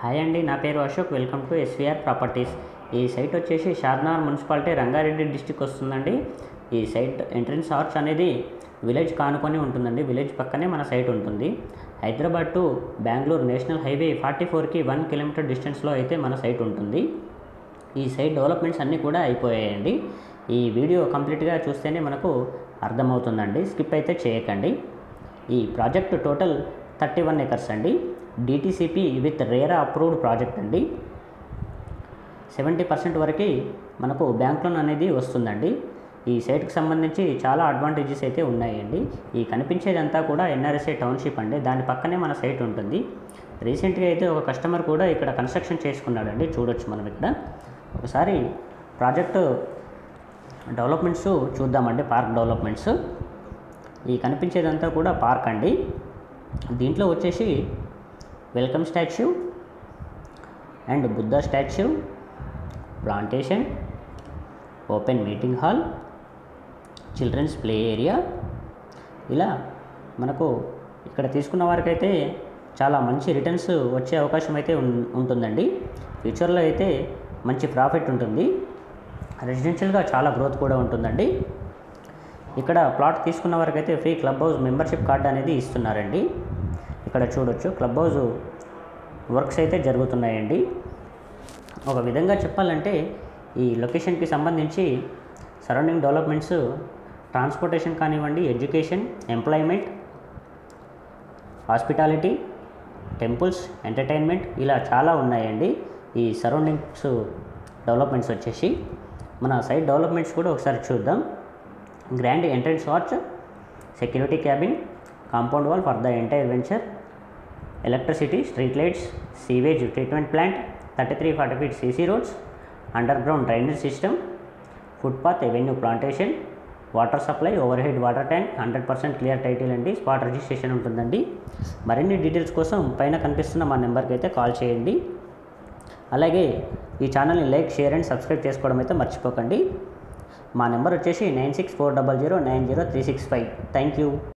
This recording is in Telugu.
హాయ్ అండి, నా పేరు Ashok. Welcome to SVR properties. ఈ సైట్ వచ్చేసి షాద్నగర్ మున్సిపాలిటీ, రంగారెడ్డి డిస్టిక్ వస్తుందండి. ఈ సైట్ ఎంట్రన్స్ ఆర్చ్ అనేది విలేజ్ కానుకొని ఉంటుందండి. విలేజ్ పక్కనే మన సైట్ ఉంటుంది. Hyderabad to Bengaluru national highway 44కి 1 కిలోమీటర్ డిస్టెన్స్లో అయితే మన సైట్ ఉంటుంది. ఈ సైట్ డెవలప్మెంట్స్ అన్నీ కూడా అయిపోయాయండి. ఈ వీడియో కంప్లీట్గా చూస్తేనే మనకు అర్థమవుతుందండి, స్కిప్ అయితే చేయకండి. ఈ ప్రాజెక్ట్ టోటల్ 31 ఎకర్స్ అండి. DTCP with RERA approved project అండి. 70% వరకు మనకు బ్యాంక్ లోన్ అనేది వస్తుందండి. ఈ సైట్కి సంబంధించి చాలా అడ్వాంటేజెస్ అయితే ఉన్నాయండి. ఈ కనిపించేదంతా కూడా ఎన్ఆర్ఎస్ఏ టౌన్షిప్ అండి. దాని పక్కనే మన సైట్ ఉంటుంది. రీసెంట్గా అయితే ఒక కస్టమర్ కూడా ఇక్కడ కన్స్ట్రక్షన్ చేసుకున్నాడండి. చూడొచ్చు మనం ఇక్కడ. ఒకసారి ప్రాజెక్టు డెవలప్మెంట్స్ చూద్దామండి. Park developments. ఈ కనిపించేదంతా కూడా పార్క్ అండి. దీంట్లో వచ్చేసి welcome statue and Buddha statue, plantation, open meeting hall, childrens play area, ఇలా మనకు ఇక్కడ తీసుకున్న వారికైతే చాలా మంచి రిటర్న్స్ వచ్చే అవకాశం అయితే ఉంటుందండి. ఫ్యూచర్లో అయితే మంచి ప్రాఫిట్ ఉంటుంది. రెసిడెన్షియల్గా చాలా గ్రోత్ కూడా ఉంటుందండి. ఇక్కడ ప్లాట్ తీసుకున్న వారికైతే free club house membership card అనేది ఇస్తున్నారండి. ఇక్కడ చూడొచ్చు, క్లబ్ హౌస్ వర్క్స్ అయితే జరుగుతున్నాయండి. ఒక విధంగా చెప్పాలంటే ఈ లొకేషన్కి సంబంధించి సరౌండింగ్ డెవలప్మెంట్స్, ట్రాన్స్పోర్టేషన్ కానివ్వండి, education, employment, hospitality, temples, entertainment, ఇలా చాలా ఉన్నాయండి. ఈ సరౌండింగ్స్ డెవలప్మెంట్స్ వచ్చేసి మన సైట్ డెవలప్మెంట్స్ కూడా ఒకసారి చూద్దాం. Grand entrance arch, security cabin, compound wall for the entire venture, electricity, street lights, sewage treatment plant, 33-40 feet CC roads, underground drainage system, footpath, avenue plantation, water supply, over head water tank, 100% clear title అండి. స్పాట్ రిజిస్ట్రేషన్ ఉంటుందండి. మరిన్ని డీటెయిల్స్ కోసం పైన కనిపిస్తున్న మా నెంబర్కి అయితే కాల్ చేయండి. అలాగే ఈ ఛానల్ని లైక్, షేర్ అండ్ సబ్స్క్రైబ్ చేసుకోవడం అయితే మర్చిపోకండి. మా నెంబర్ వచ్చేసి 9640090365. Thank you.